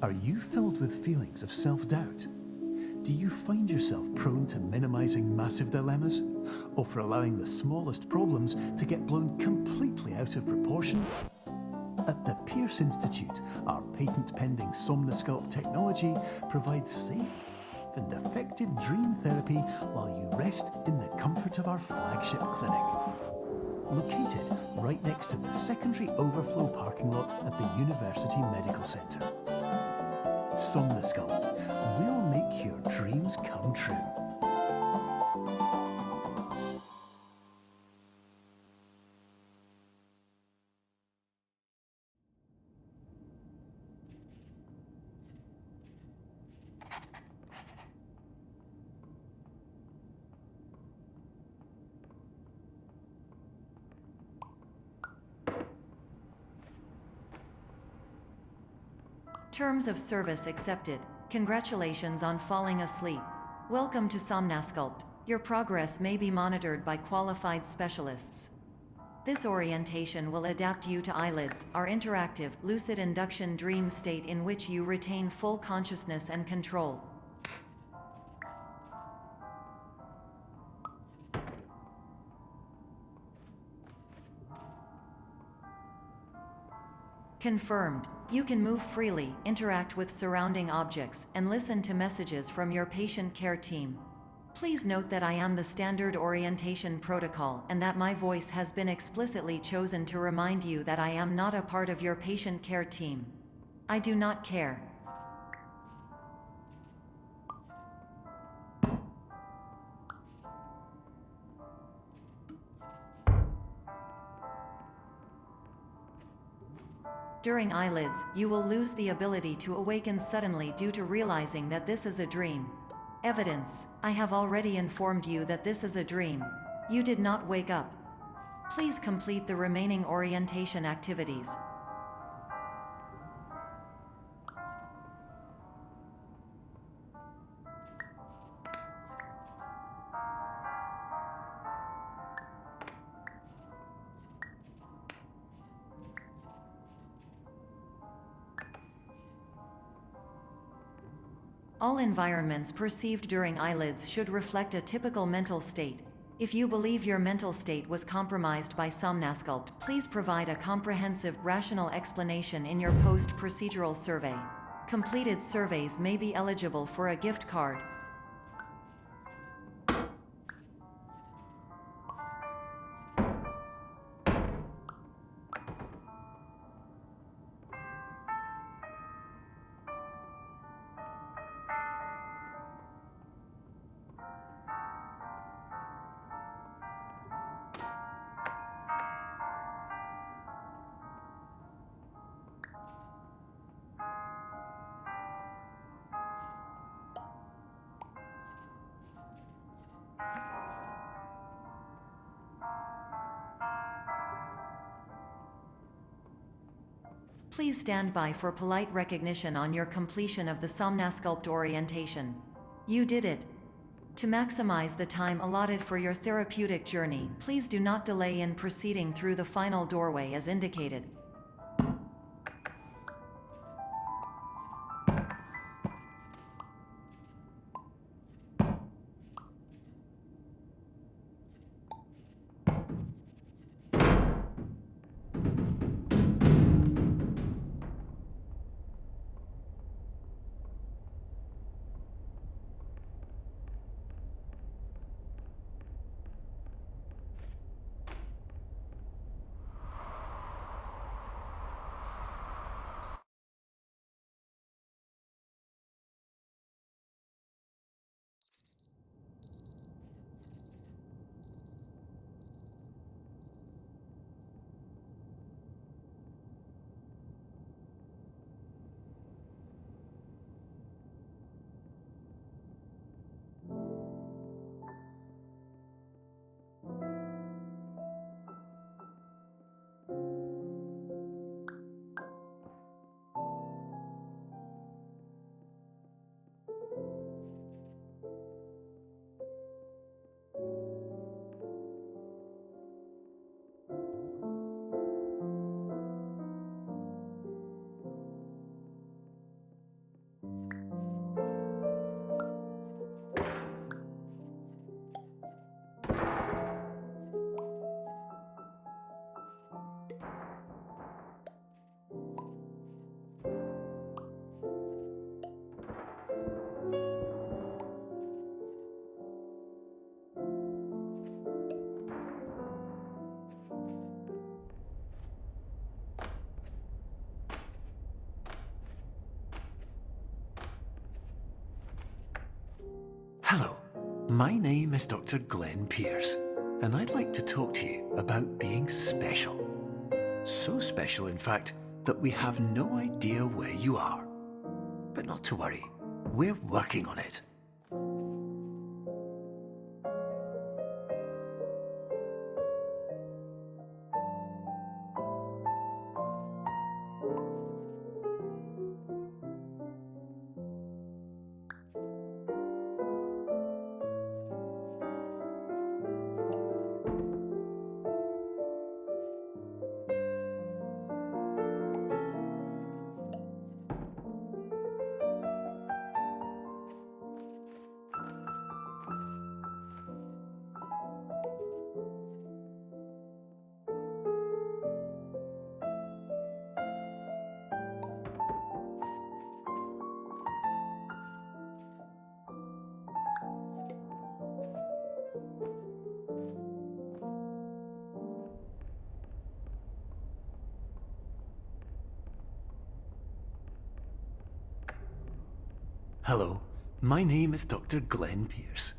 Are you filled with feelings of self-doubt? Do you find yourself prone to minimizing massive dilemmas? Or for allowing the smallest problems to get blown completely out of proportion? At the Pierce Institute, our patent-pending Somnosculpt technology provides safe and effective dream therapy while you rest in the comfort of our flagship clinic. Located right next to the secondary overflow parking lot at the University Medical Center. Somnosculpt will make your dreams come true. Terms of service accepted. Congratulations on falling asleep. Welcome to Somnosculpt. Your progress may be monitored by qualified specialists. This orientation will adapt you to eyelids, our interactive, lucid induction dream state in which you retain full consciousness and control. Confirmed. You can move freely, interact with surrounding objects, and listen to messages from your patient care team. Please note that I am the standard orientation protocol and that my voice has been explicitly chosen to remind you that I am not a part of your patient care team. I do not care. During eyelids, you will lose the ability to awaken suddenly due to realizing that this is a dream. Evidence: I have already informed you that this is a dream. You did not wake up. Please complete the remaining orientation activities. All environments perceived during eyelids should reflect a typical mental state. If you believe your mental state was compromised by Somnosculpt, please provide a comprehensive, rational explanation in your post-procedural survey. Completed surveys may be eligible for a gift card. Please stand by for polite recognition on your completion of the Somnosculpt orientation. You did it. To maximize the time allotted for your therapeutic journey, please do not delay in proceeding through the final doorway as indicated. Hello, my name is Dr. Glenn Pierce, and I'd like to talk to you about being special. So special, in fact, that we have no idea where you are. But not to worry, we're working on it. Hello, my name is Dr. Glenn Pierce,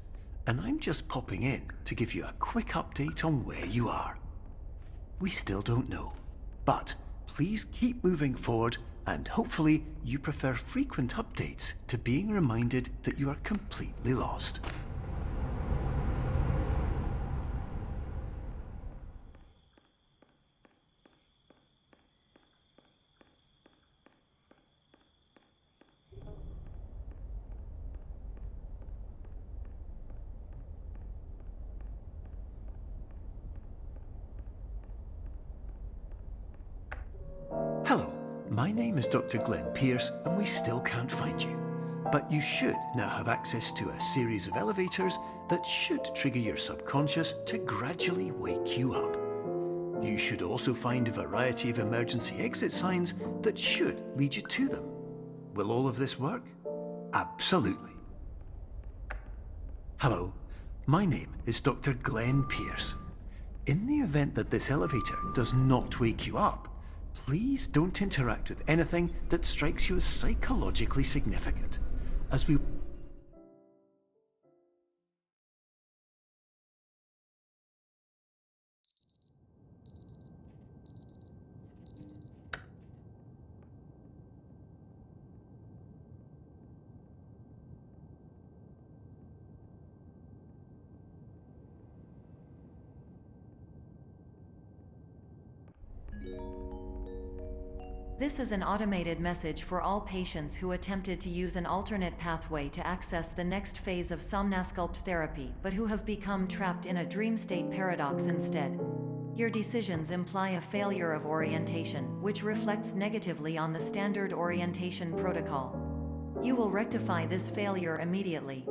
and I'm just popping in to give you a quick update on where you are. We still don't know, but please keep moving forward, and hopefully you prefer frequent updates to being reminded that you are completely lost. Hello, my name is Dr. Glenn Pierce, and we still can't find you. But you should now have access to a series of elevators that should trigger your subconscious to gradually wake you up. You should also find a variety of emergency exit signs that should lead you to them. Will all of this work? Absolutely. Hello, my name is Dr. Glenn Pierce. In the event that this elevator does not wake you up, please don't interact with anything that strikes you as psychologically significant, as we... This is an automated message for all patients who attempted to use an alternate pathway to access the next phase of Somnasculpt therapy, but who have become trapped in a dream state paradox instead. Your decisions imply a failure of orientation, which reflects negatively on the standard orientation protocol. You will rectify this failure immediately.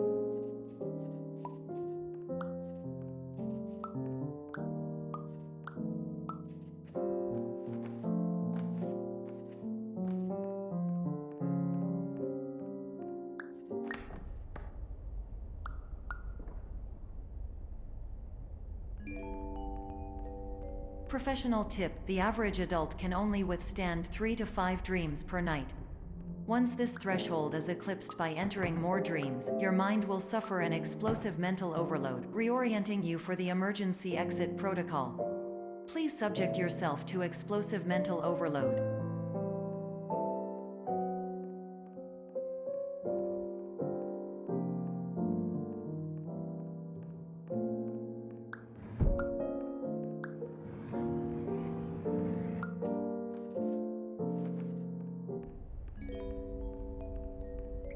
Professional tip: the average adult can only withstand 3 to 5 dreams per night. Once this threshold is eclipsed by entering more dreams, your mind will suffer an explosive mental overload, reorienting you for the emergency exit protocol. Please subject yourself to explosive mental overload.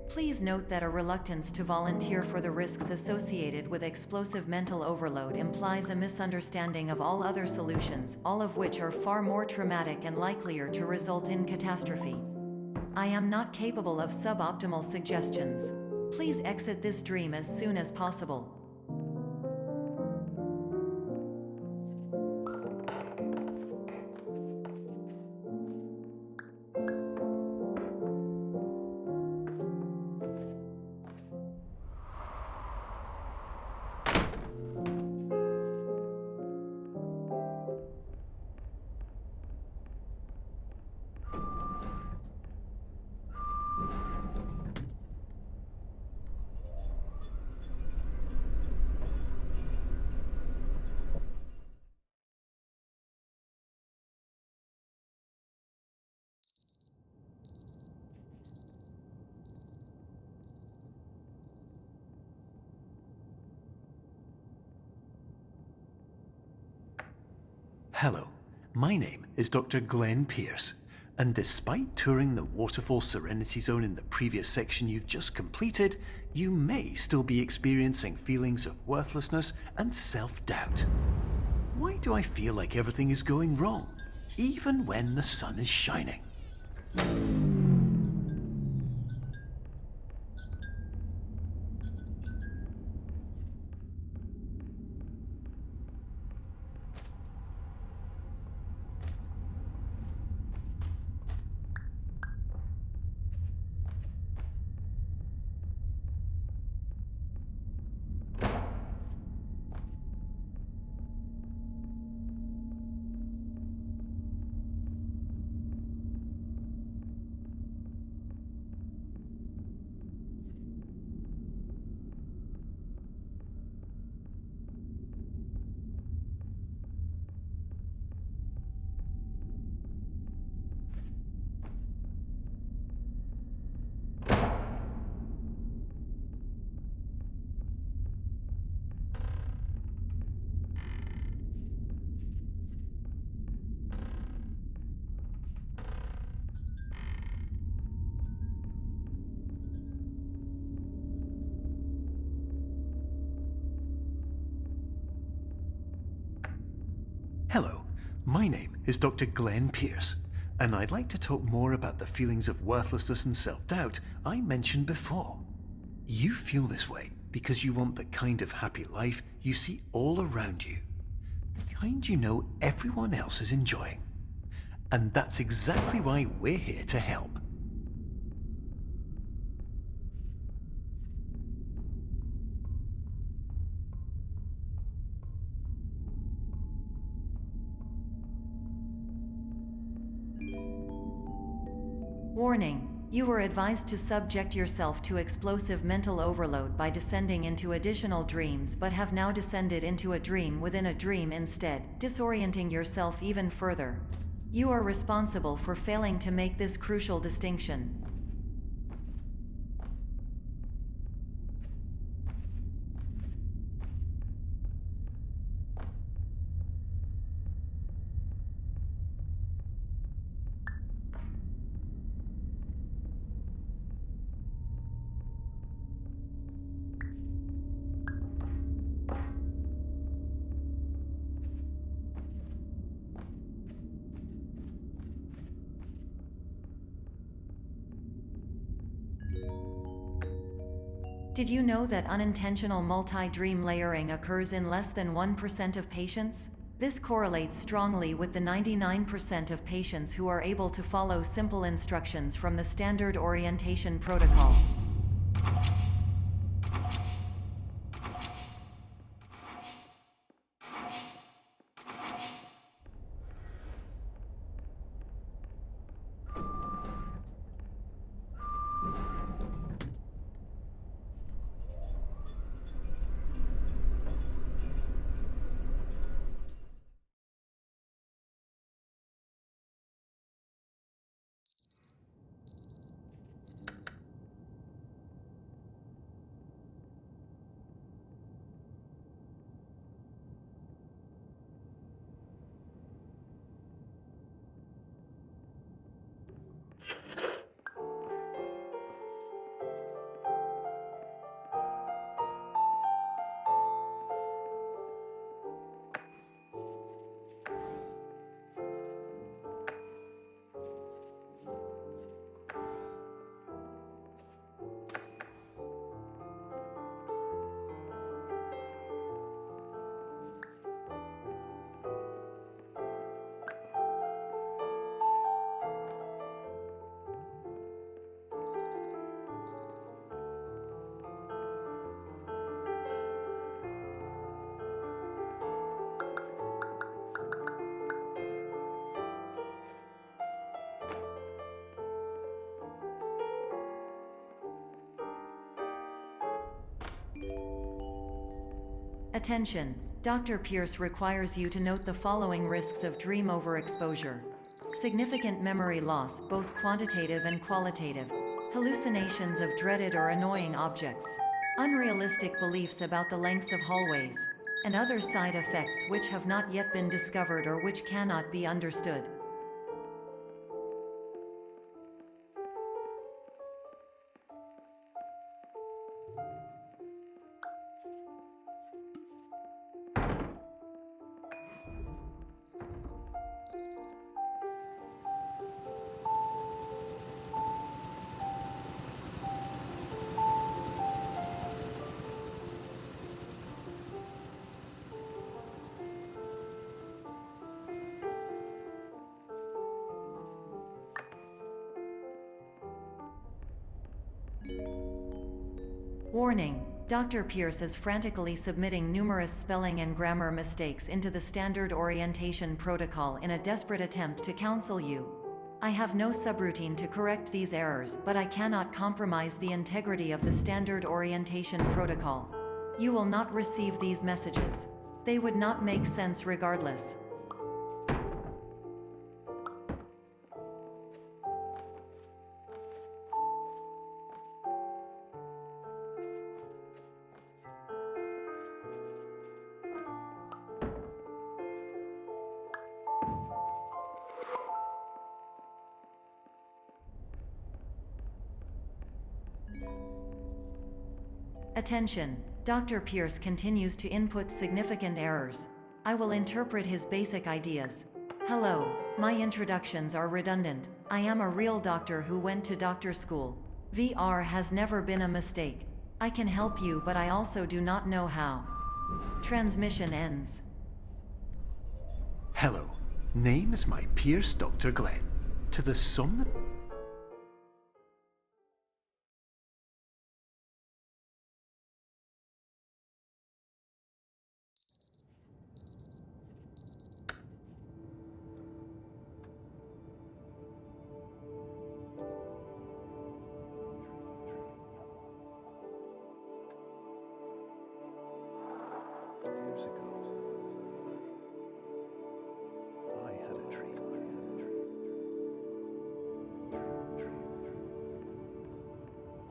Please note that a reluctance to volunteer for the risks associated with explosive mental overload implies a misunderstanding of all other solutions, all of which are far more traumatic and likelier to result in catastrophe. I am not capable of suboptimal suggestions. Please exit this dream as soon as possible. Hello, my name is Dr. Glenn Pierce, and despite touring the Waterfall Serenity Zone in the previous section you've just completed, you may still be experiencing feelings of worthlessness and self-doubt. Why do I feel like everything is going wrong, even when the sun is shining? Hello, my name is Dr. Glenn Pierce, and I'd like to talk more about the feelings of worthlessness and self-doubt I mentioned before. You feel this way because you want the kind of happy life you see all around you, the kind you know everyone else is enjoying. And that's exactly why we're here to help. Warning. You were advised to subject yourself to explosive mental overload by descending into additional dreams, but have now descended into a dream within a dream instead, disorienting yourself even further. You are responsible for failing to make this crucial distinction. Did you know that unintentional multi-dream layering occurs in less than 1% of patients? This correlates strongly with the 99% of patients who are able to follow simple instructions from the standard orientation protocol. Attention! Dr. Pierce requires you to note the following risks of dream overexposure. Significant memory loss, both quantitative and qualitative. Hallucinations of dreaded or annoying objects. Unrealistic beliefs about the lengths of hallways. and other side effects which have not yet been discovered or which cannot be understood. Warning: Dr. Pierce is frantically submitting numerous spelling and grammar mistakes into the standard orientation protocol in a desperate attempt to counsel you. I have no subroutine to correct these errors, but I cannot compromise the integrity of the standard orientation protocol. You will not receive these messages. They would not make sense regardless. Attention! Dr. Pierce continues to input significant errors. I will interpret his basic ideas. Hello, my introductions are redundant. I am a real doctor who went to doctor school. VR has never been a mistake. I can help you, but I also do not know how. Transmission ends. Hello, name is my Pierce Dr. Glenn. To the Years ago, I had a dream.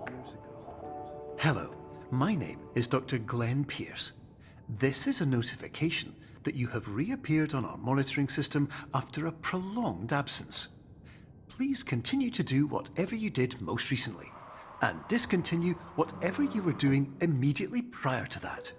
Years ago. Hello, my name is Dr. Glenn Pierce. This is a notification that you have reappeared on our monitoring system after a prolonged absence. Please continue to do whatever you did most recently, and discontinue whatever you were doing immediately prior to that.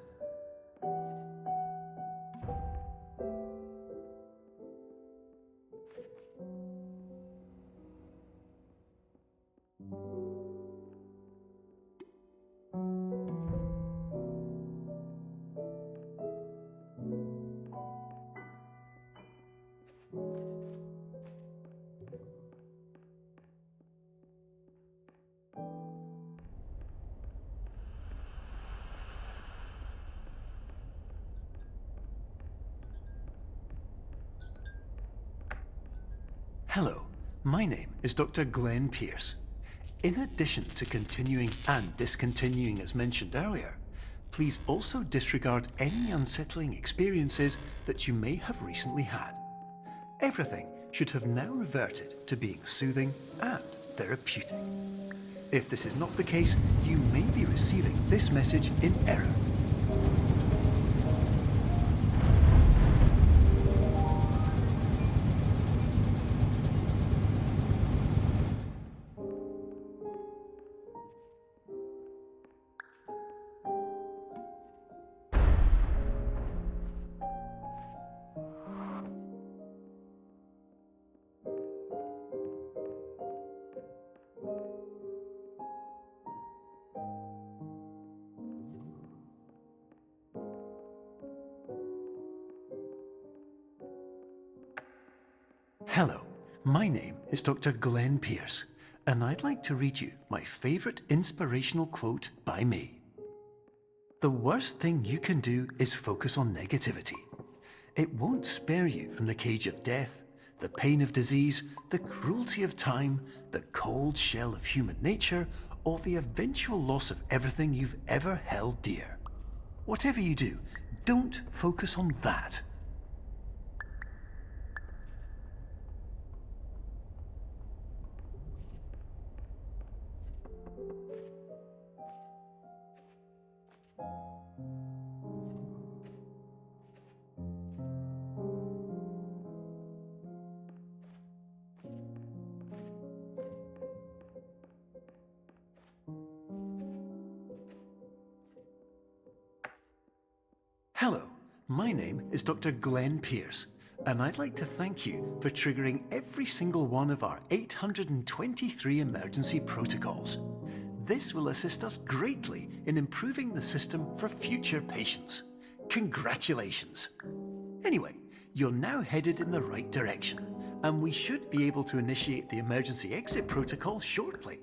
Hello, my name is Dr. Glenn Pierce. In addition to continuing and discontinuing as mentioned earlier, please also disregard any unsettling experiences that you may have recently had. Everything should have now reverted to being soothing and therapeutic. If this is not the case, you may be receiving this message in error. Hello, my name is Dr. Glenn Pierce, and I'd like to read you my favorite inspirational quote by me. The worst thing you can do is focus on negativity. It won't spare you from the cage of death, the pain of disease, the cruelty of time, the cold shell of human nature, or the eventual loss of everything you've ever held dear. Whatever you do, don't focus on that. Hello, my name is Dr. Glenn Pierce, and I'd like to thank you for triggering every single one of our 823 emergency protocols. This will assist us greatly in improving the system for future patients. Congratulations! Anyway, you're now headed in the right direction, and we should be able to initiate the emergency exit protocol shortly.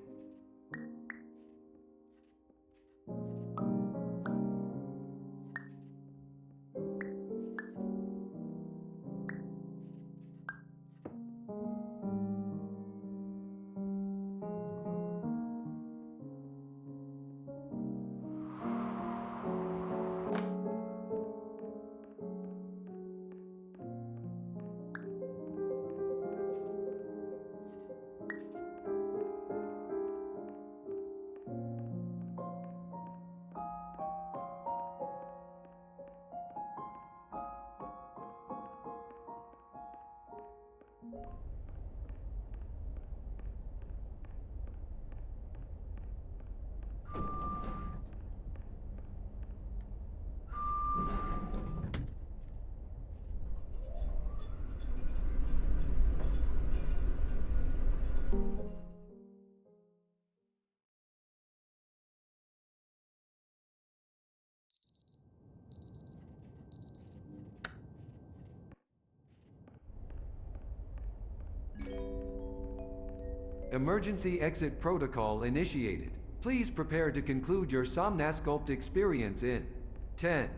Emergency exit protocol initiated. Please prepare to conclude your Somnasculpt experience in 10,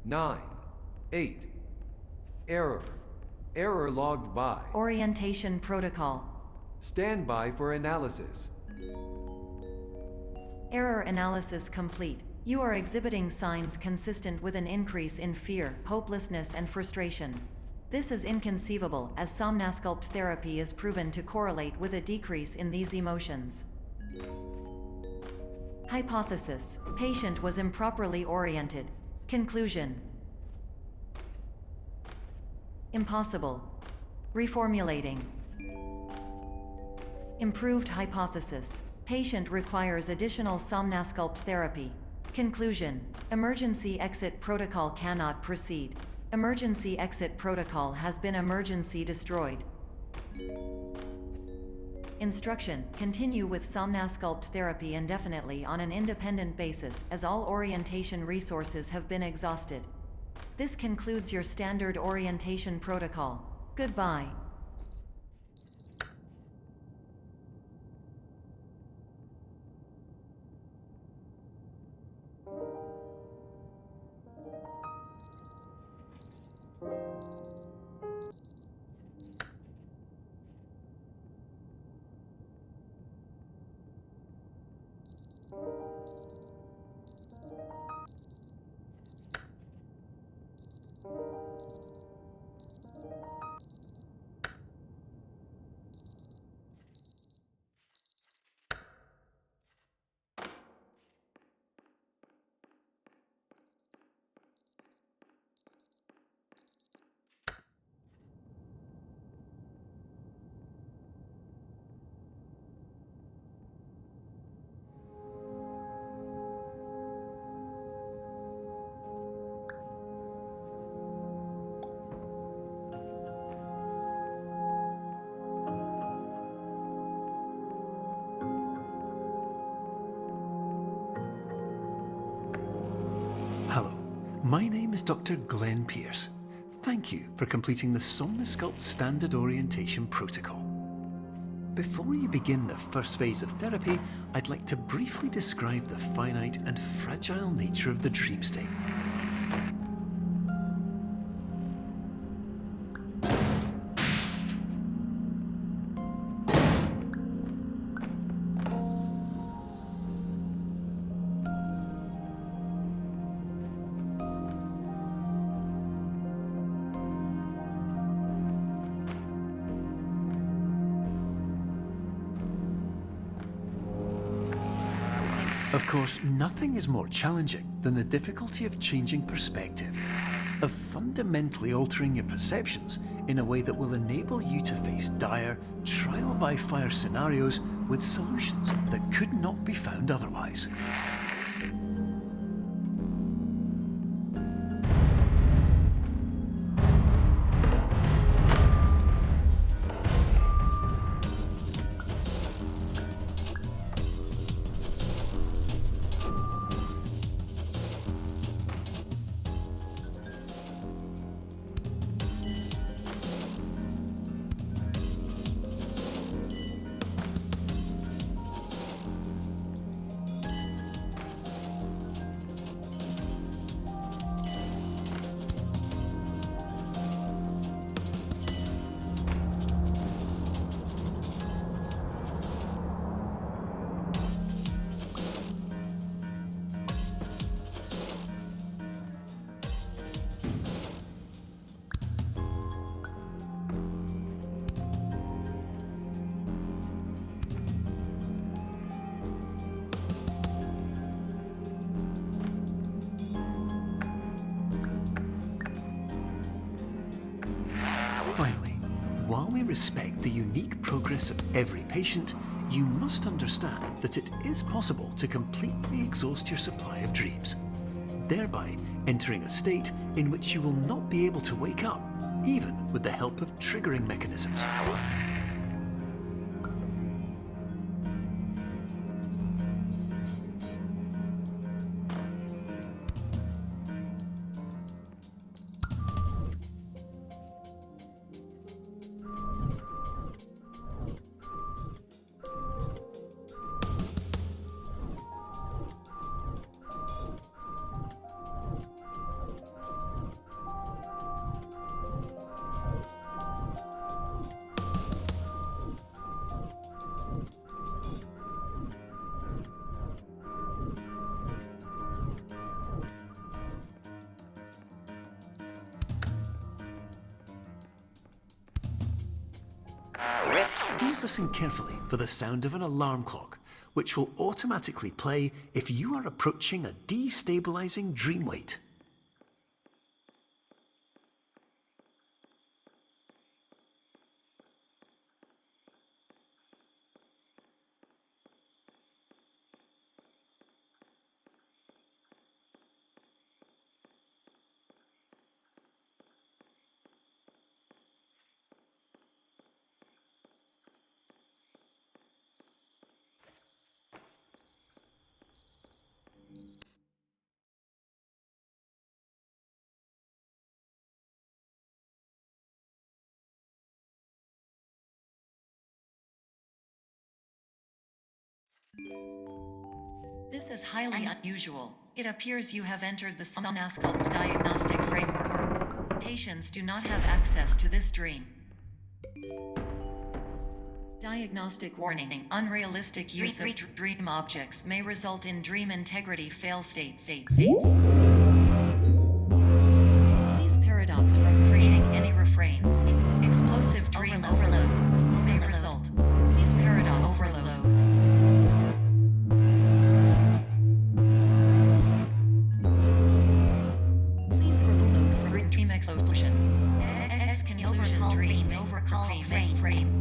9, 8. Error. Error logged by. Orientation protocol. Stand by for analysis. Error analysis complete. You are exhibiting signs consistent with an increase in fear, hopelessness, and frustration. This is inconceivable, as Somnasculpt therapy is proven to correlate with a decrease in these emotions. Hypothesis: patient was improperly oriented. Conclusion: impossible. Reformulating. Improved hypothesis: patient requires additional Somnasculpt therapy. Conclusion: emergency exit protocol cannot proceed. Emergency exit protocol has been emergency destroyed. Instruction: continue with Somnasculpt therapy indefinitely on an independent basis, as all orientation resources have been exhausted. This concludes your standard orientation protocol. Goodbye. Hello, my name is Dr. Glenn Pierce. Thank you for completing the Somnasculpt Standard Orientation Protocol. Before you begin the first phase of therapy, I'd like to briefly describe the finite and fragile nature of the dream state. Of course, nothing is more challenging than the difficulty of changing perspective, of fundamentally altering your perceptions in a way that will enable you to face dire, trial-by-fire scenarios with solutions that could not be found otherwise. Finally, while we respect the unique progress of every patient, you must understand that it is possible to completely exhaust your supply of dreams, thereby entering a state in which you will not be able to wake up, even with the help of triggering mechanisms. Please listen carefully for the sound of an alarm clock, which will automatically play if you are approaching a destabilizing dream weight. This is highly unusual. It appears you have entered the Somnasculpt diagnostic framework. Patients do not have access to this dream. Diagnostic warning. Unrealistic use of dream objects may result in dream integrity fail states. Please paradox from creating any refrains. Explosive dream overload may result. Please paradox overload. Please overload for dream explosion. Exclusion dream overcall frame.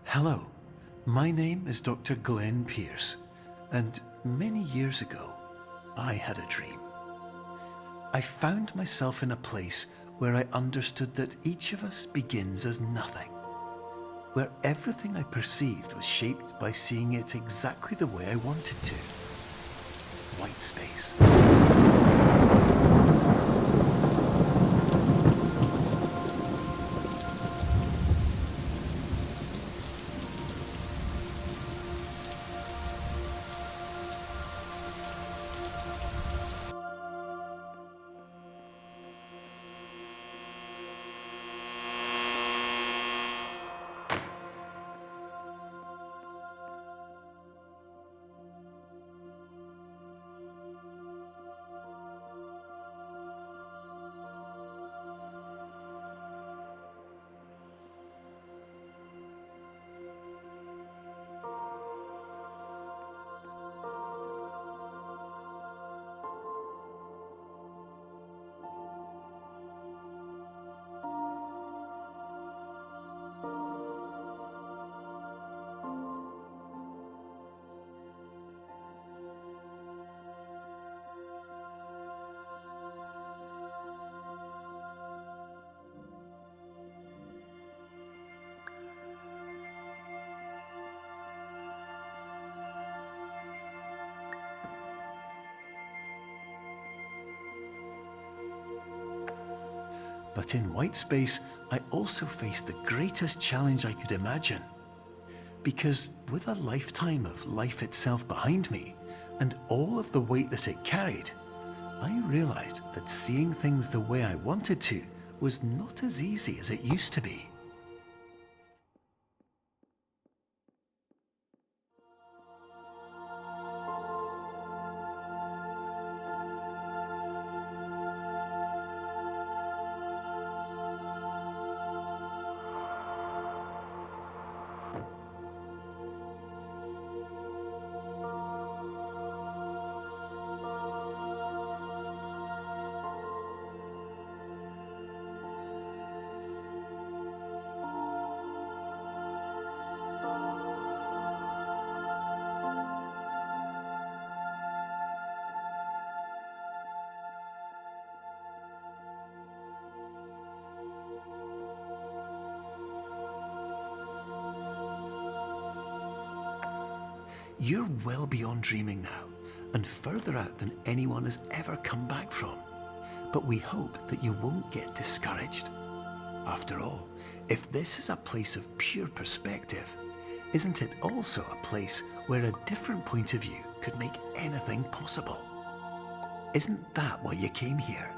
Hello, my name is Dr. Glenn Pierce, and many years ago, I had a dream. I found myself in a place where I understood that each of us begins as nothing, where everything I perceived was shaped by seeing it exactly the way I wanted to. White space. But in white space, I also faced the greatest challenge I could imagine. Because with a lifetime of life itself behind me, and all of the weight that it carried, I realized that seeing things the way I wanted to was not as easy as it used to be. You're well beyond dreaming now, and further out than anyone has ever come back from. But we hope that you won't get discouraged. After all, if this is a place of pure perspective, isn't it also a place where a different point of view could make anything possible? Isn't that why you came here?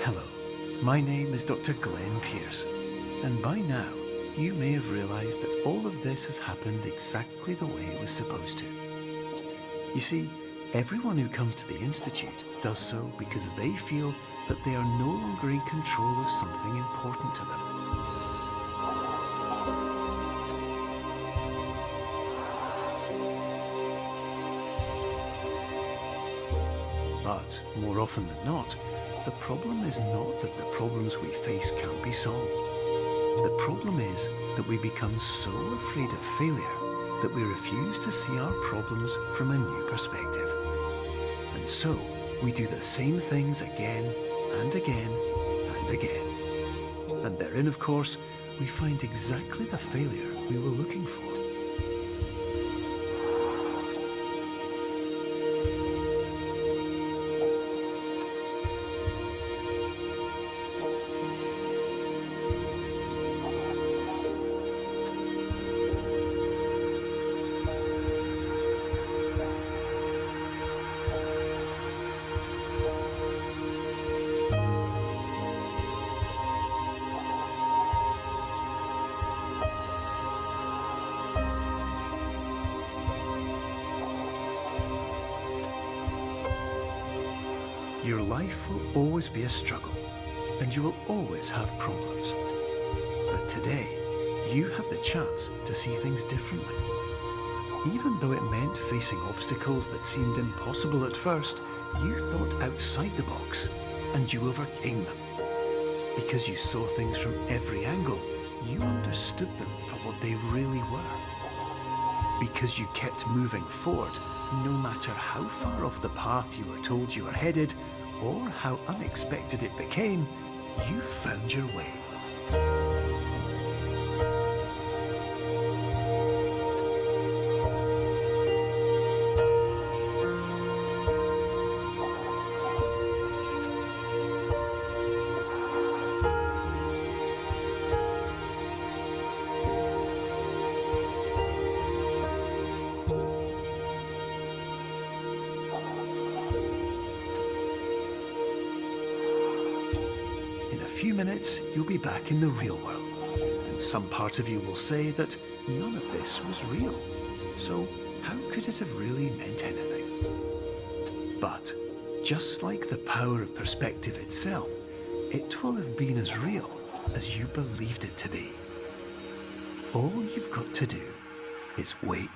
Hello, my name is Dr. Glenn Pierce, and by now you may have realized that all of this has happened exactly the way it was supposed to. You see, everyone who comes to the Institute does so because they feel that they are no longer in control of something important to them. But more often than not, the problem is not that the problems we face can't be solved. The problem is that we become so afraid of failure that we refuse to see our problems from a new perspective. And so, we do the same things again and again and again. And therein, of course, we find exactly the failure we were looking for. Your life will always be a struggle, and you will always have problems. today, you had the chance to see things differently. Even though it meant facing obstacles that seemed impossible at first, you thought outside the box, and you overcame them. Because you saw things from every angle, you understood them for what they really were. Because you kept moving forward, no matter how far off the path you were told you were headed, or how unexpected it became, you found your way. In a few minutes, you'll be back in the real world, and some part of you will say that none of this was real. So how could it have really meant anything? But just like the power of perspective itself, it will have been as real as you believed it to be. All you've got to do is wait